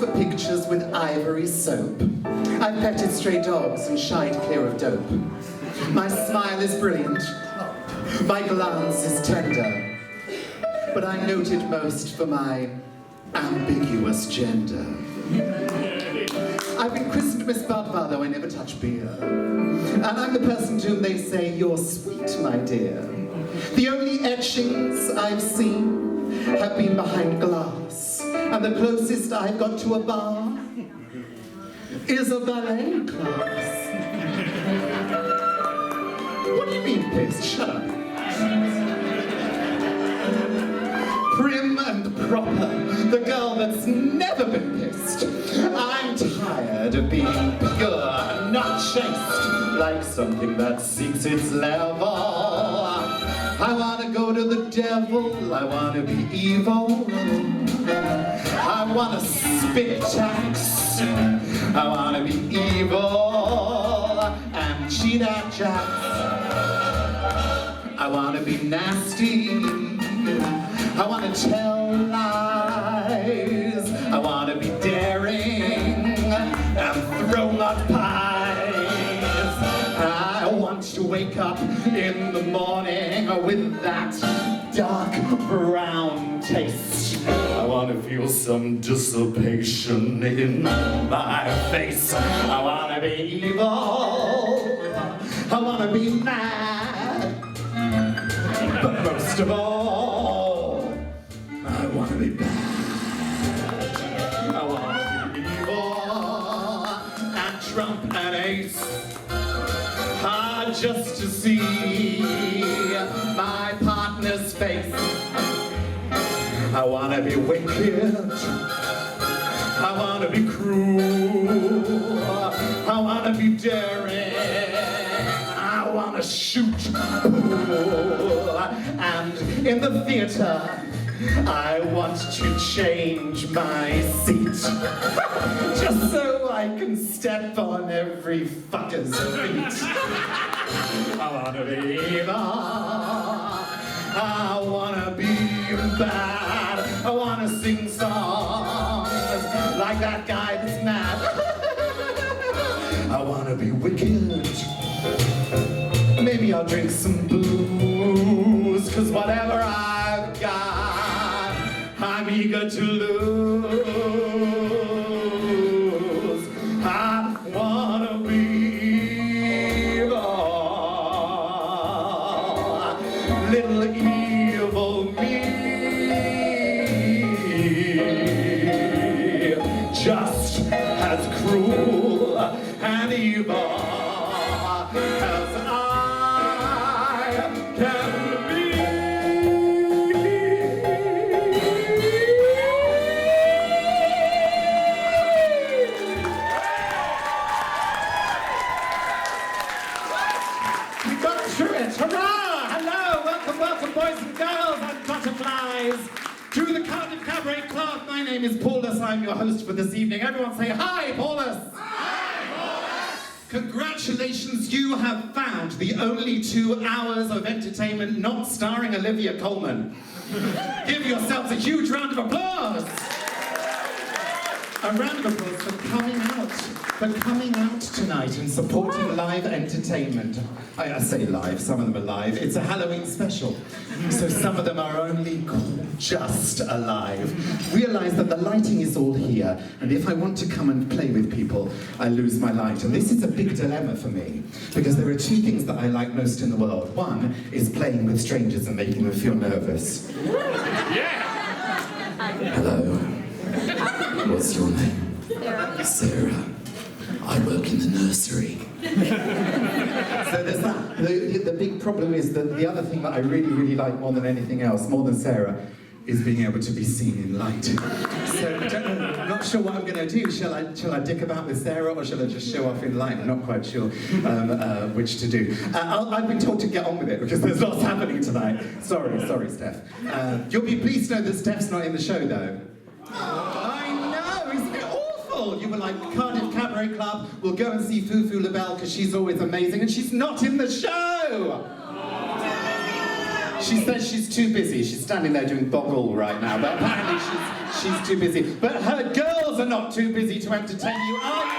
for pictures with ivory soap. I've petted stray dogs and shied clear of dope. My smile is brilliant. My glance is tender. But I'm noted most for my ambiguous gender. I've been christened Miss Budvar, though I never touch beer. And I'm the person to whom they say, "You're sweet, my dear." The only etchings I've seen have been behind glass, and the closest I've got to a bar is a ballet class. What do you mean, pissed? Shut up. Prim and proper, the girl that's never been pissed. I'm tired of being pure and not chaste, like something that seeks its level. I wanna go to the devil, I wanna be evil. I wanna spit tax, I wanna be evil and cheat at jacks. I wanna be nasty, I wanna tell lies, I wanna be daring and throw mud pies. I want to wake up in the morning with that dark brown taste. I wanna feel some dissipation in my face. I wanna be evil, I wanna be mad, but most of all, I wanna be bad. I wanna be evil and trump and ace, just to see my partner's face. I wanna be wicked, I wanna be cruel, I wanna be daring, I wanna shoot pool, and in the theater I want to change my seat, just so I can step on every fucker's feet. I wanna be evil, I wanna be bad, I wanna sing songs like that guy that's mad. I wanna be wicked, maybe I'll drink some booze, 'cause whatever I've got, I'm eager to lose. I wanna be little evil me, just as cruel and evil as I can be. We got through it, hurrah! Welcome, boys and girls and butterflies, to the Cardiff Cabaret Club. My name is Paulus, I'm your host for this evening. Everyone say, "Hi, Paulus!" Hi, Paulus! Congratulations, you have found the only 2 hours of entertainment not starring Olivia Colman. Give yourselves a huge round of applause. A round of applause for coming out tonight and supporting live entertainment. I say live, some of them are live. It's a Halloween special, so some of them are only just alive. Realise that the lighting is all here, and if I want to come and play with people, I lose my light. And this is a big dilemma for me, because there are 2 things that I like most in the world. One is playing with strangers and making them feel nervous. Yeah! Hello. What's your name? Sarah. I work in the nursery. So there's that. The big problem is that the other thing that I really, really like more than anything else, more than Sarah, is being able to be seen in light. So I'm not sure what I'm going to do. Shall I dick about with Sarah, or shall I just show off in light? I'm not quite sure which to do. I've been told to get on with it because there's lots happening tonight. Sorry, Steph. You'll be pleased to know that Steph's not in the show, though. I know, isn't it awful? You were like, Cardiff Cabaret Club, we'll go and see Fufu LaBelle because she's always amazing, and she's not in the show! She says she's too busy. She's standing there doing boggle right now, but apparently she's too busy. But her girl girls are not too busy to entertain you, are you?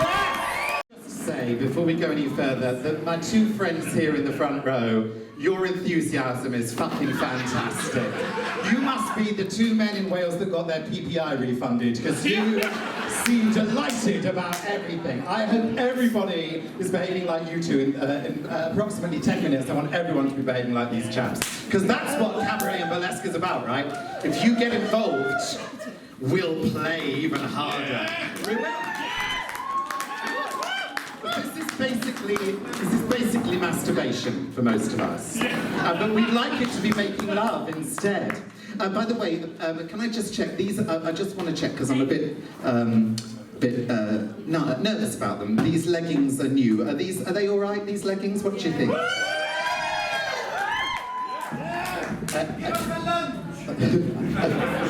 Yes! Just say, before we go any further, that my two friends here in the front row, your enthusiasm is fucking fantastic. You must be the two men in Wales that got their PPI refunded, because you seem delighted about everything. I hope everybody is behaving like you two. In approximately 10 minutes, I want everyone to be behaving like these chaps. Because that's what cabaret and burlesque is about, right? If you get involved, we'll play even harder. This is basically masturbation for most of us. But we'd like it to be making love instead. By the way, can I just check these? I just want to check because I'm a bit nervous about them. These leggings are new. Are they all right? These leggings? What do you think?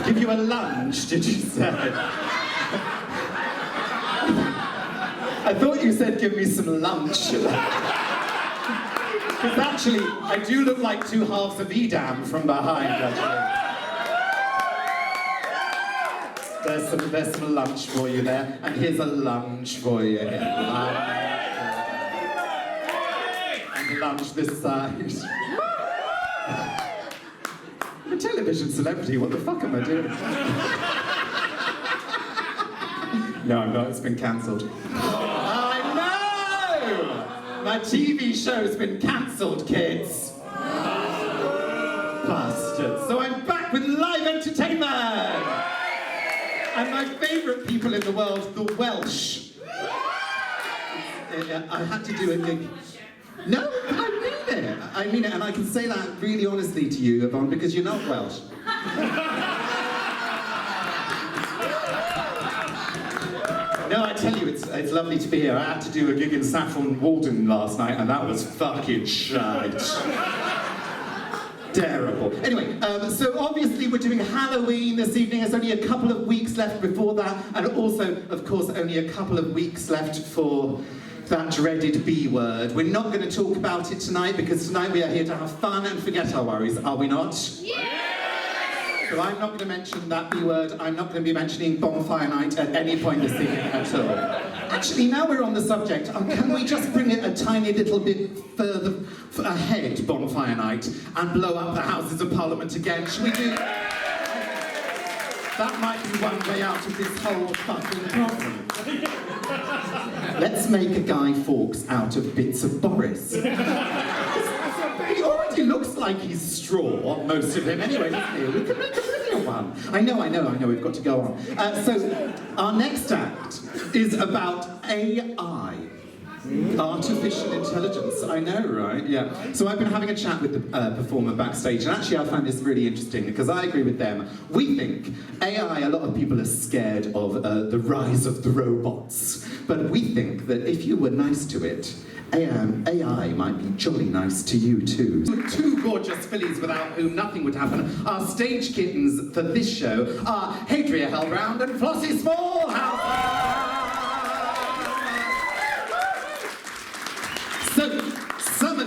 Give you a lunge, did you say? I thought you said give me some lunch. Because actually, I do look like two halves of Edam from behind, actually. There's some lunch for you there, and here's a lunge for you. And a lunge this side. I'm a television celebrity, what the fuck am I doing? No, I'm not, it's been cancelled. I know! My TV show's been cancelled, kids. Bastards. So I'm back with live entertainment! And my favourite people in the world, the Welsh. I had to do a gig. No, I mean it, and I can say that really honestly to you, Yvonne, because you're not Welsh. No, I tell you, it's lovely to be here. I had to do a gig in Saffron Walden last night, and that was fucking shite. Terrible. Anyway, so obviously we're doing Halloween this evening. There's only a couple of weeks left before that, and also, of course, only a couple of weeks left for that dreaded B word. We're not going to talk about it tonight, because tonight we are here to have fun and forget our worries, are we not? Yeah! So I'm not going to mention that B word. I'm not going to be mentioning bonfire night at any point this evening at all. Actually, now we're on the subject, can we just bring it a tiny little bit further ahead, bonfire night, and blow up the Houses of Parliament again? Shall we do that? That might be one way out of this whole fucking problem. Let's make a Guy Fawkes out of bits of Boris. He already looks like he's straw, most of him anyway, doesn't he? We can make a brilliant one. I know, we've got to go on. So, our next act is about AI. Artificial intelligence, I know, right? Yeah. So I've been having a chat with the performer backstage, and actually I find this really interesting because I agree with them. We think AI, a lot of people are scared of the rise of the robots, but we think that if you were nice to it, AI might be jolly nice to you too. Two gorgeous fillies without whom nothing would happen. Our stage kittens for this show are Hadria Hellround and Flossie Smallhouse. So, some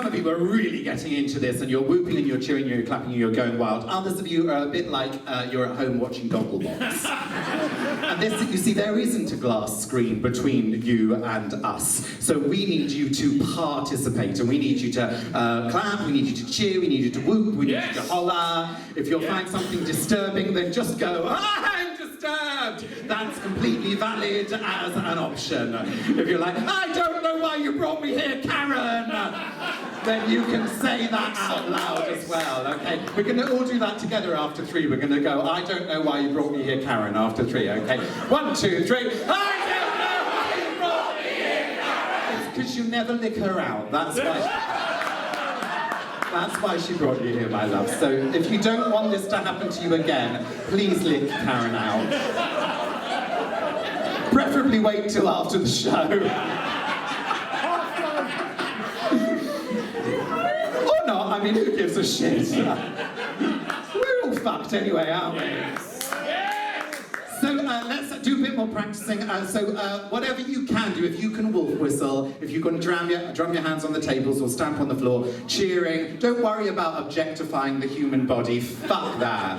of you are really getting into this, and you're whooping and you're cheering and you're clapping and you're going wild. Others of you are a bit like you're at home watching Gogglebox. And this, you see, there isn't a glass screen between you and us. So we need you to participate, and we need you to clap, we need you to cheer, we need you to whoop, we need you to holler. If you'll find something disturbing, then just go, I'm disturbed! That's completely valid as an option. If you're like, I don't know why you brought me here, Karen! Then you can say that out loud as well, okay? We're going to all do that together after 3. We're going to go, I don't know why you brought me here, Karen, after 3, okay? 1, 2, 3. I don't know why you brought me here, Karen! It's because you never lick her out. That's why she brought you here, my love. So if you don't want this to happen to you again, please lick Karen out. Preferably wait till after the show. I mean, who gives a shit? We're all fucked anyway, aren't we? So let's do a bit more practicing. Whatever you can do, if you can wolf whistle, if you can drum your hands on the tables or stamp on the floor, cheering. Don't worry about objectifying the human body. Fuck that.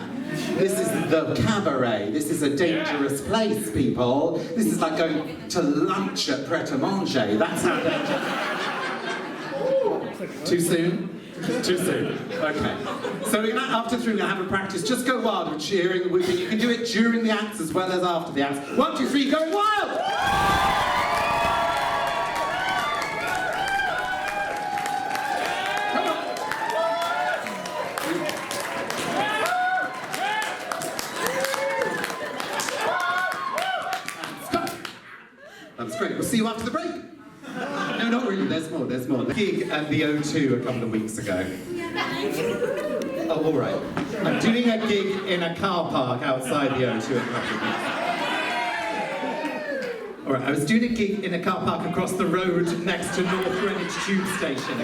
This is the cabaret. This is a dangerous place, people. This is like going to lunch at Pret-a-Manger. That's how dangerous. Too soon? Too soon. Okay. So after 3, we're going to have a practice. Just go wild with cheering and whooping. You can do it during the acts as well as after the acts. 1, 2, 3, go wild! Come on. Stop. That was great. We'll see you after the break. No, not really. There's more. The gig at the O2 a couple of weeks ago. Oh, all right. I'm doing a gig in a car park outside the O2 a couple of weeks. All right, I was doing a gig in a car park across the road next to North Greenwich Tube Station.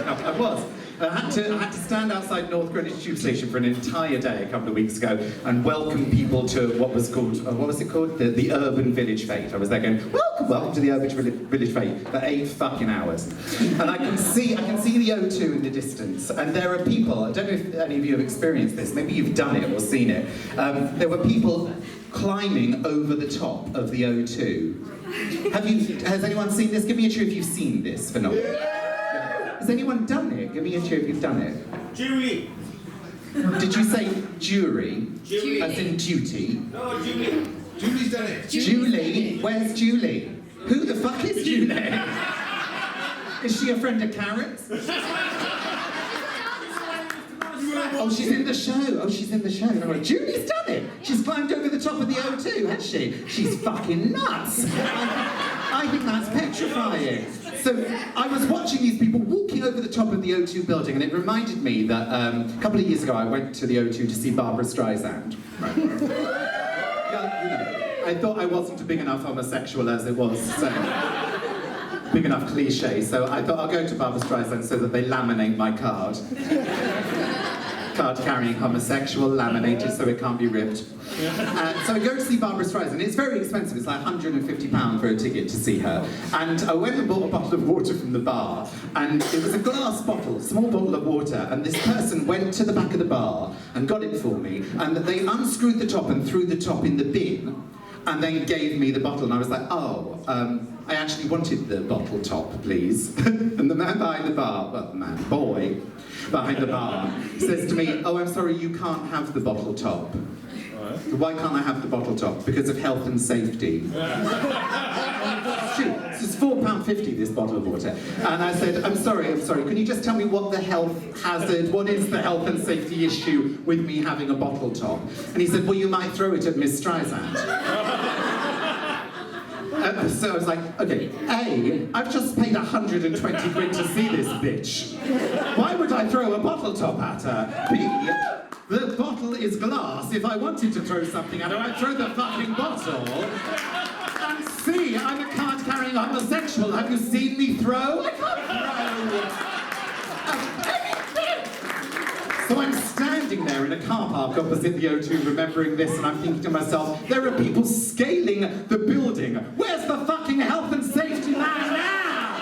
I had to stand outside North Greenwich Tube Station for an entire day a couple of weeks ago and welcome people to what was it called? The Urban Village Fete. I was there going, welcome to the Urban Village Fete for 8 fucking hours. And I can see the O2 in the distance, and there are people, I don't know if any of you have experienced this, maybe you've done it or seen it. There were people climbing over the top of the O2. Has anyone seen this? Give me a cheer if you've seen this phenomenon. Has anyone done it? Give me a cheer if you've done it. Jury. Did you say jury? Jury. As in duty? No, Julie. Julie's done it. Julie? Where's Julie? Who the fuck is Julie? Is she a friend of Karen's? Oh, she's in the show. No, Julie's done it. She's climbed over the top of the O2, has she? She's fucking nuts. I think that's petrifying. So I was watching these people walking over the top of the O2 building, and it reminded me that a couple of years ago I went to the O2 to see Barbara Streisand. Right. Yeah, I thought I wasn't a big enough homosexual as it was, so big enough cliche. So I thought I'll go to Barbara Streisand so that they laminate my card. Card carrying homosexual, laminated so it can't be ripped. So I go to see Barbara Streisand. It's very expensive. It's like £150 for a ticket to see her. And I went and bought a bottle of water from the bar, and it was a glass bottle, small bottle of water, and this person went to the back of the bar and got it for me, and they unscrewed the top and threw the top in the bin, and then gave me the bottle, and I was like, I actually wanted the bottle top, please. And the man behind the bar, boy behind the bar, says to me, oh, I'm sorry, you can't have the bottle top. Why can't I have the bottle top? Because of health and safety. Shoot, this is £4.50, this bottle of water. And I said, I'm sorry, can you just tell me what the health hazard, what is the health and safety issue with me having a bottle top? And he said, well, you might throw it at Miss Streisand. So I was like, okay, A, I've just paid 120 quid to see this bitch. Why would I throw a bottle top at her? B, the bottle is glass. If I wanted to throw something at her, I'd throw the fucking bottle. And C, I'm a card-carrying homosexual. Have you seen me throw? I can't throw. So I'm standing there in a car park opposite the O2 remembering this, and I'm thinking to myself, there are people scaling the building. Where's the fucking health and safety man now?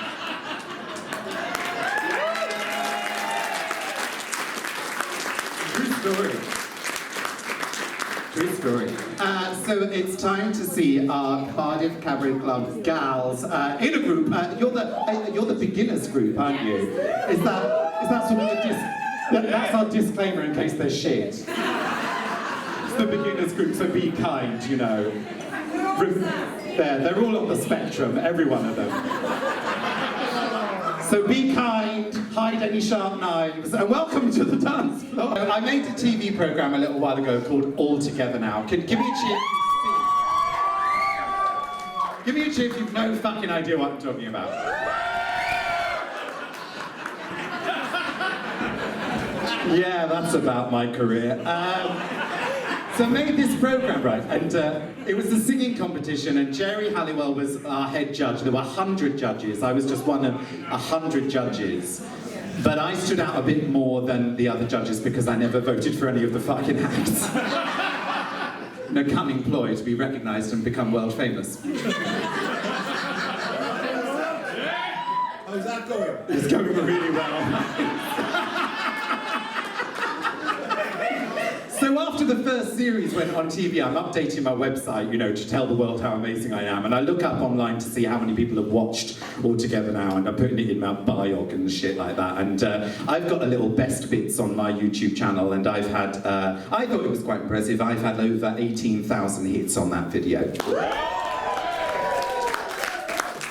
True story. So it's time to see our Cardiff Cabaret Club gals in a group. You're the beginners group, aren't you? Is that sort of that's our disclaimer in case they're shit. It's the beginners group, so be kind, you know. They're all on the spectrum, every one of them. So be kind, hide any sharp knives, and welcome to the dance floor. I made a TV programme a little while ago called All Together Now. Give me a cheer if you've seen. Give me a cheer if you've no fucking idea what I'm talking about. Yeah, that's about my career. So I made this programme, right, and it was a singing competition, and Jerry Halliwell was our head judge. There were 100 judges. I was just one of 100 judges. But I stood out a bit more than the other judges because I never voted for any of the fucking acts. cunning ploy to be recognised and become world famous. How's that going? It's going really well. So after the first series went on TV, I'm updating my website, to tell the world how amazing I am. And I look up online to see how many people have watched altogether now, and I'm putting it in my biog and shit like that. And I've got a little best bits on my YouTube channel, and I've had, I thought it was quite impressive, I've had over 18,000 hits on that video.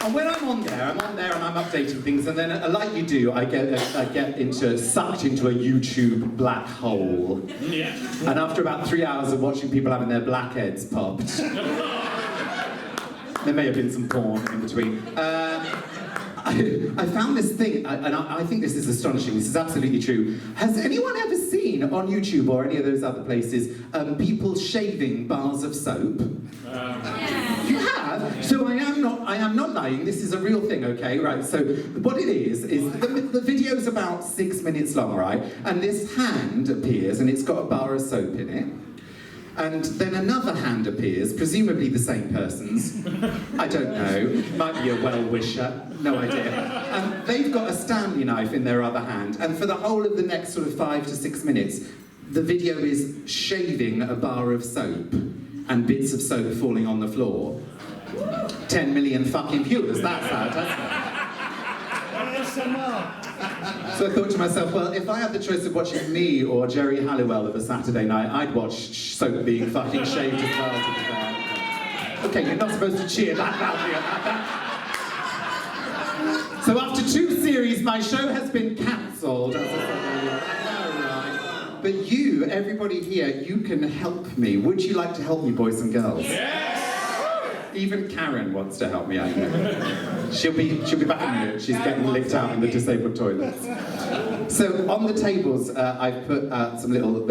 And when I'm on there and I'm updating things, and then, like you do, I get sucked into a YouTube black hole. Yeah. And after about 3 hours of watching people having their blackheads popped, there may have been some porn in between. I found this thing, and I think this is astonishing. This is absolutely true. Has anyone ever seen on YouTube or any of those other places people shaving bars of soap? You have? So I am not lying. This is a real thing, okay? Right, so what it is the video's about 6 minutes long, right? And this hand appears, and it's got a bar of soap in it. And then another hand appears, presumably the same person's. I don't know. Might be a well-wisher. No idea. And they've got a Stanley knife in their other hand. And for the whole of the next sort of 5 to 6 minutes, the video is shaving a bar of soap and bits of soap falling on the floor. 10 million fucking viewers, that's out, hasn't it? So I thought to myself, well, if I had the choice of watching me or Jerry Halliwell of a Saturday night, I'd watch soap being fucking shaved as well, to be fair. Okay, you're not supposed to cheer that loudly at that. So after 2 series, my show has been cancelled. But you, everybody here, you can help me. Would you like to help me, boys and girls? Yes! Even Karen wants to help me out. She'll be back in a minute. She's getting licked out in the disabled toilets. So on the tables, I've put some little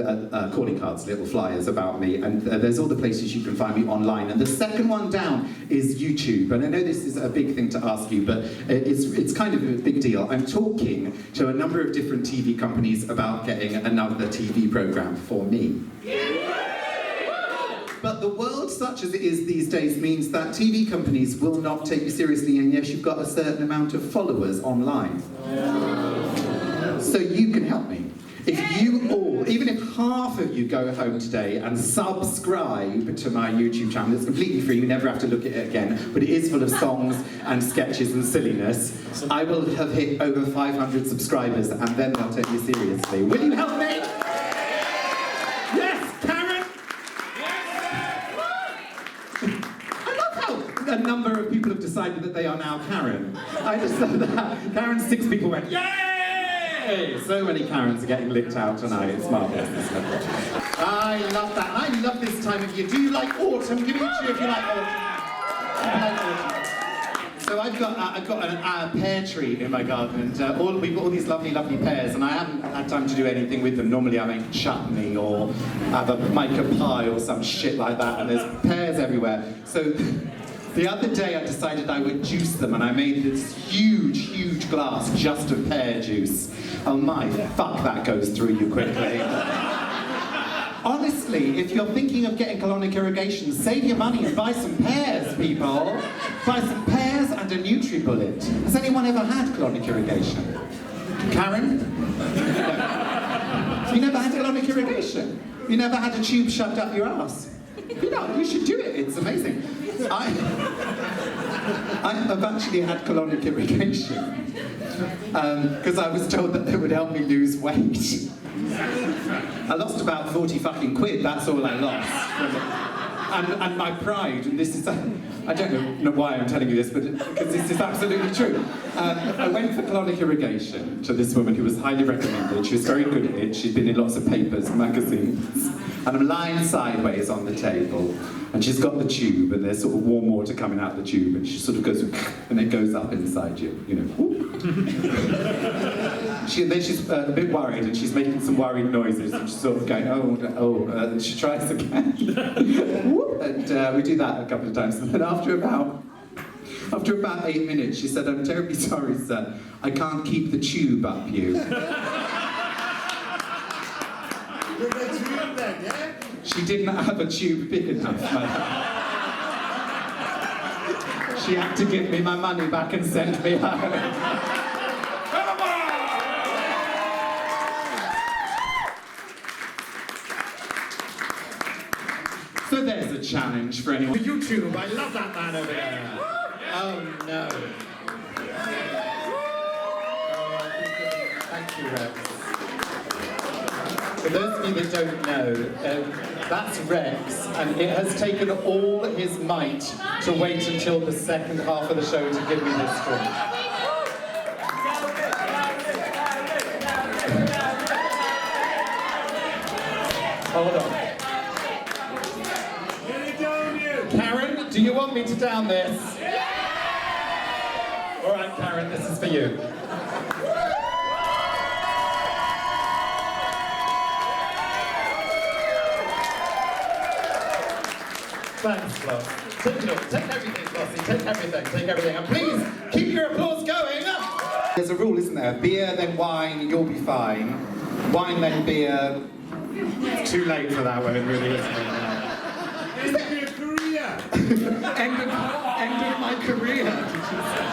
calling cards, little flyers about me, and there's all the places you can find me online. And the second one down is YouTube. And I know this is a big thing to ask you, but it's kind of a big deal. I'm talking to a number of different TV companies about getting another TV program for me. But the world, such as it is these days, means that TV companies will not take you seriously unless you've got a certain amount of followers online. So you can help me. If you all, even if half of you go home today and subscribe to my YouTube channel, it's completely free, you never have to look at it again, but it is full of songs and sketches and silliness, I will have hit over 500 subscribers, and then they'll take you seriously. Will you help me? A number of people have decided that they are now Karen. I just said that. Karen's 6 people went, yay! So many Karens are getting licked out tonight. It's marvellous. I love that. I love this time of year. Do you like autumn? Give me a cheer if you like autumn. So I've got a pear tree in my garden, and we've got all these lovely, lovely pears, and I haven't had time to do anything with them. Normally I make chutney or have a mica pie or some shit like that, and there's pears everywhere. So the other day I decided I would juice them, and I made this huge, huge glass just of pear juice. Oh my, fuck, that goes through you quickly. Honestly, if you're thinking of getting colonic irrigation, save your money and buy some pears, people. Buy some pears and a NutriBullet. Has anyone ever had colonic irrigation? Karen? No. You never had colonic irrigation? You never had a tube shoved up your ass? You should do it, it's amazing. I've actually had colonic irrigation because I was told that it would help me lose weight. I lost about 40 fucking quid, that's all I lost. And my pride, and this is, I don't know why I'm telling you this, but because this is absolutely true. I went for colonic irrigation to this woman who was highly recommended. She was very good at it. She'd been in lots of papers, magazines. And I'm lying sideways on the table, and she's got the tube, and there's sort of warm water coming out the tube, and she sort of goes, and it goes up inside you, Then she's a bit worried, and she's making some worried noises, and she's sort of going, and she tries again. And we do that a couple of times, and then after about 8 minutes, she said, "I'm terribly sorry, sir, I can't keep the tube up you." She didn't have a tube big enough, madam. She had to give me my money back and send me home. So there's a challenge for anyone. YouTube, I love that man over there. Oh no. Thank you, Rex. For those of you that don't know, that's Rex, and it has taken all his might to wait until the second half of the show to give me this drink. Hold on. Karen, do you want me to down this? All right, Karen, this is for you. Thanks, Floss. Take everything, Flossie. Take everything. And please, keep your applause going. There's a rule, isn't there? Beer, then wine, you'll be fine. Wine, then beer. It's too late for that one, it really isn't. End of your career. End of my career, did you say?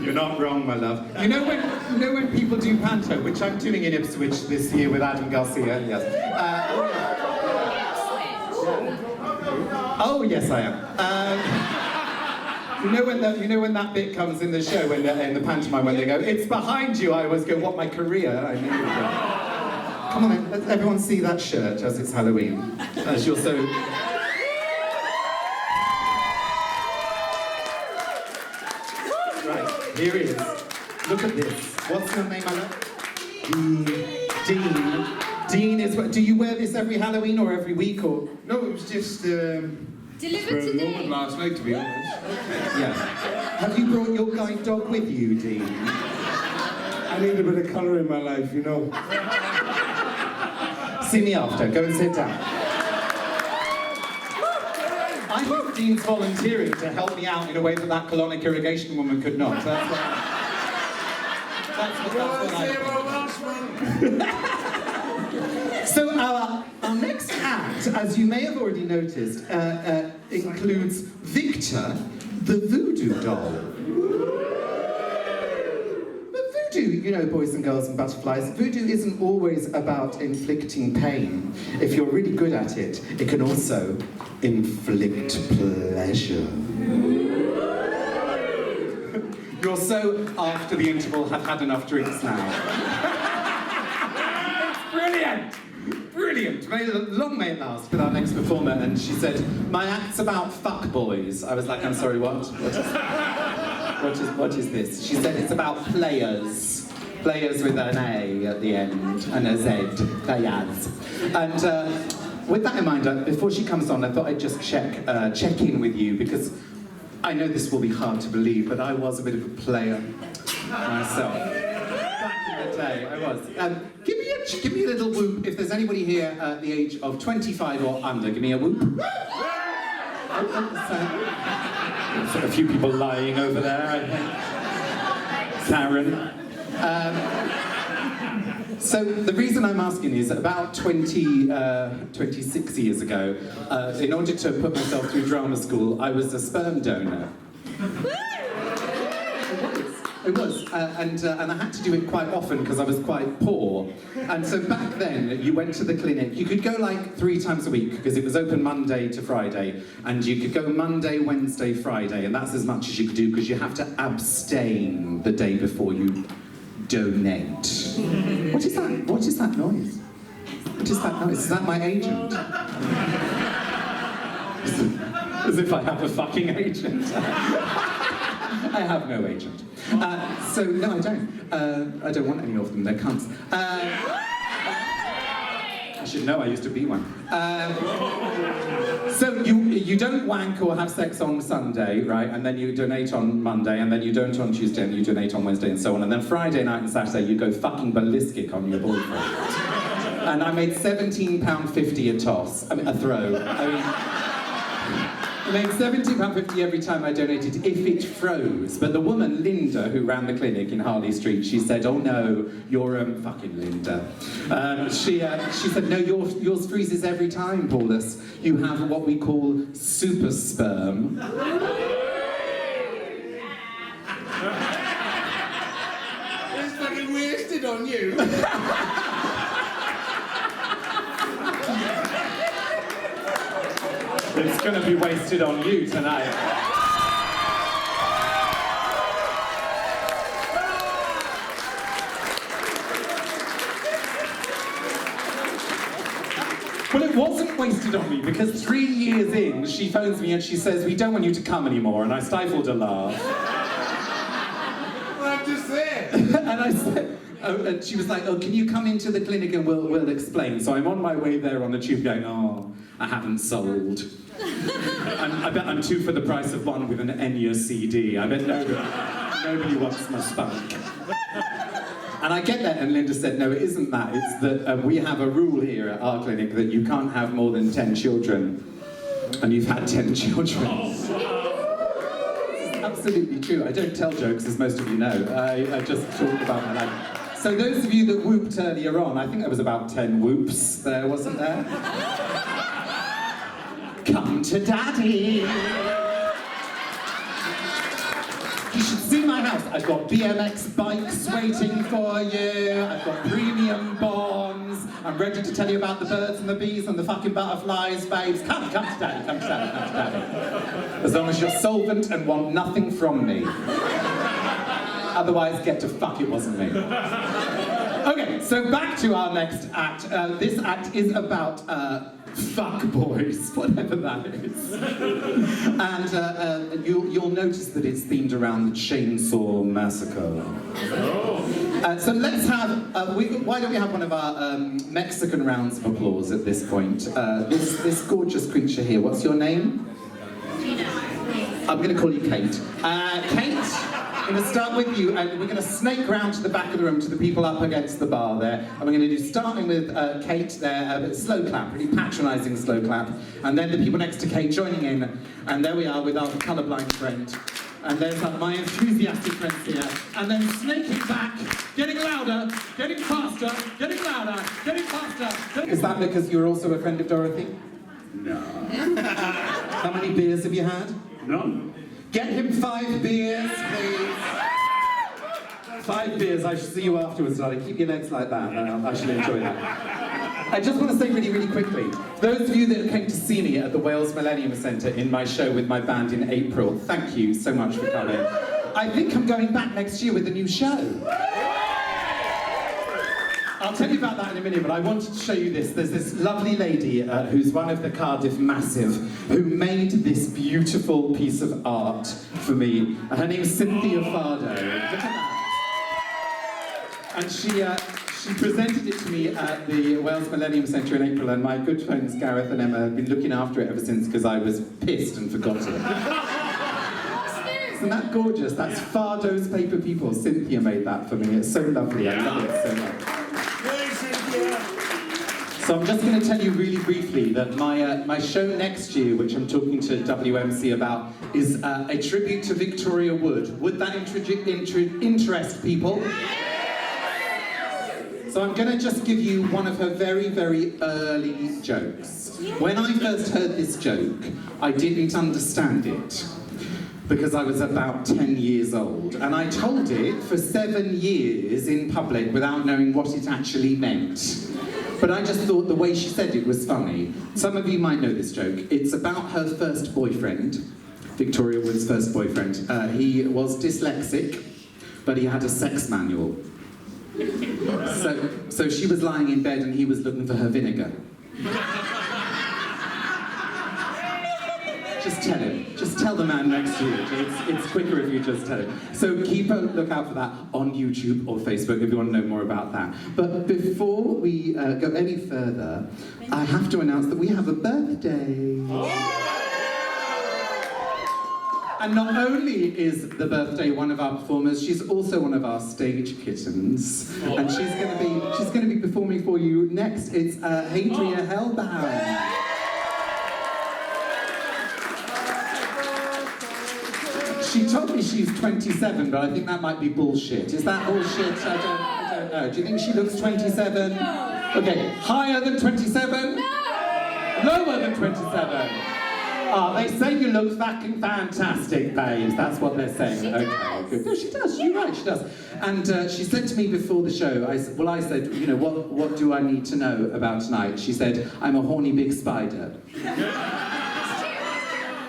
You're not wrong, my love. You know when people do panto, which I'm doing in Ipswich this year with Adam Garcia. Yes. Oh yes, I am. You know when that bit comes in the show, when in the pantomime, when they go, "It's behind you," I always go, "What, my career?" I knew it. Come on then, let's everyone see that shirt as it's Halloween. As you're so. Right, here he is. Look at this. What's your name, Anna? Dean. Dean is what? Do you wear this every Halloween or every week or? No, it was just Delivered for a today. moment last night, to be honest. Yeah. Have you brought your guide dog with you, Dean? I need a bit of colour in my life, you know. See me after. Go and sit down. I hope Dean's volunteering to help me out in a way that colonic irrigation woman could not. That's what I So our next act, as you may have already noticed, includes Victor, the voodoo doll. But voodoo, you know, boys and girls and butterflies, voodoo isn't always about inflicting pain. If you're really good at it, it can also inflict pleasure. You're so after the interval have had enough drinks now. Brilliant! Brilliant! Long may it last with our next performer, and she said, "My act's about fuck boys." I was like, "I'm sorry, what? What is this?" She said, "It's about players. Players with an A at the end and a Z. Players." And with that in mind, before she comes on, I thought I'd just check in with you because I know this will be hard to believe, but I was a bit of a player myself. Back in the day, I was. Give me a little whoop if there's anybody here at the age of 25 or under. Give me a whoop. A few people lying over there, I think. Karen. So the reason I'm asking is about 26 years ago, in order to put myself through drama school, I was a sperm donor. It was, and I had to do it quite often because I was quite poor. And so back then, you went to the clinic. You could go like 3 times a week because it was open Monday to Friday, and you could go Monday, Wednesday, Friday, and that's as much as you could do because you have to abstain the day before you donate. What is that? What is that noise? What is that noise? Is that my agent? As if I have a fucking agent. I have no agent. So no, I don't. I don't want any of them. They're cunts. I should know. I used to be one. So you don't wank or have sex on Sunday, right? And then you donate on Monday, and then you don't on Tuesday, and you donate on Wednesday, and so on. And then Friday night and Saturday, you go fucking ballistic on your boyfriend. And I made £17.50 a toss. I mean, a throw. I mean, I made £17.50 every time I donated if it froze. But the woman, Linda, who ran the clinic in Harley Street, she said, oh no, you're fucking Linda. She said, no, yours freezes every time, Paulus. You have what we call super sperm. It's fucking wasted on you. It's going to be wasted on you tonight. Well, it wasn't wasted on me because 3 years in, she phones me and she says, we don't want you to come anymore, and I stifled a laugh. Well, I'm just there. And I said, oh, and she was like, oh, can you come into the clinic and we'll explain. So I'm on my way there on the tube going, oh, I haven't sold. I bet I'm 2 for the price of 1 with an Enya CD. I bet nobody wants my spunk. And I get that, and Linda said, no, it isn't that. It's that we have a rule here at our clinic that you can't have more than 10 children. And you've had 10 children. It's absolutely true. I don't tell jokes, as most of you know. I just talk about my life. So those of you that whooped earlier on, I think there was about 10 whoops there, wasn't there? Come to Daddy. You should see my house. I've got BMX bikes waiting for you. I've got premium bonds. I'm ready to tell you about the birds and the bees and the fucking butterflies, babes. Come to Daddy, come to Daddy, come to Daddy. As long as you're solvent and want nothing from me. Otherwise, get to fuck, it wasn't me. Okay, so back to our next act. This act is about fuck boys, whatever that is. And you'll notice that it's themed around the Chainsaw Massacre. So let's have, why don't we have one of our Mexican rounds of applause at this point. This gorgeous creature here, what's your name? Gina. I'm going to call you Kate. Kate, I'm going to start with you, and we're going to snake round to the back of the room to the people up against the bar there. And we're going to do, starting with Kate there, but slow clap, really patronising slow clap. And then the people next to Kate joining in. And there we are with our colourblind friend. And there's my enthusiastic friends here. And then snaking back, getting louder, getting faster, getting louder, getting faster. Is that because you're also a friend of Dorothy? No. How many beers have you had? None. Get him 5 beers, please. 5 beers. I shall see you afterwards, darling. Keep your legs like that. I shall enjoy that. I just want to say really, really quickly, those of you that came to see me at the Wales Millennium Centre in my show with my band in April, thank you so much for coming. I think I'm going back next year with a new show. I'll tell you about that in a minute, but I wanted to show you this. There's this lovely lady who's one of the Cardiff Massive who made this beautiful piece of art for me. Her name's Cynthia Fardo. Look at that. And she presented it to me at the Wales Millennium Centre in April, and my good friends Gareth and Emma have been looking after it ever since because I was pissed and forgot it. Isn't that gorgeous? That's Fardo's Paper People. Cynthia made that for me. It's so lovely. I love it so much. So I'm just going to tell you really briefly that my show next year, which I'm talking to WMC about, is a tribute to Victoria Wood. Would that interest people? So I'm going to just give you one of her very, very early jokes. When I first heard this joke, I didn't understand it because I was about 10 years old. And I told it for 7 years in public without knowing what it actually meant. But I just thought the way she said it was funny. Some of you might know this joke. It's about her first boyfriend, Victoria Wood's first boyfriend. He was dyslexic, but he had a sex manual. So she was lying in bed and he was looking for her vinegar. Just tell him. Just tell the man next to you. It's quicker if you just tell him. So keep a lookout for that on YouTube or Facebook if you want to know more about that. But before we go any further, I have to announce that we have a birthday. And not only is the birthday one of our performers, she's also one of our stage kittens. And she's going to be performing for you next. It's Hadria Hellbound. She told me she's 27, but I think that might be bullshit. Is that bullshit? I don't know. Do you think she looks 27? No. Okay, higher than 27? No. Lower than 27? Oh, they say you look fucking fantastic, babes. That's what they're saying. She Okay, does. good. No, she does. You're right, she does. And she said to me before the show, I said, you know, what do I need to know about tonight? She said, I'm a horny big spider.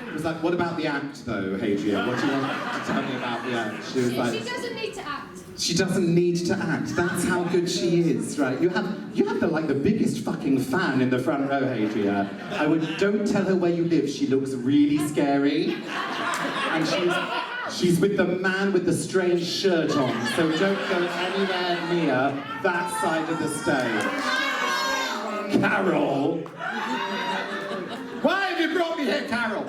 It was like, what about the act, though, Hadrian? What do you want to tell me about the act? She was like, She doesn't need to act. she doesn't need to act. That's how good she is, right? You have the biggest fucking fan in the front row, Hadria. Don't tell her where you live. She looks really scary, and she's with the man with the strange shirt on. So don't go anywhere near that side of the stage. Carol. Why have you brought me here, Carol?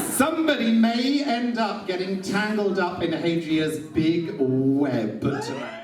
Somebody may end up getting tangled up in Hadria's big web tonight.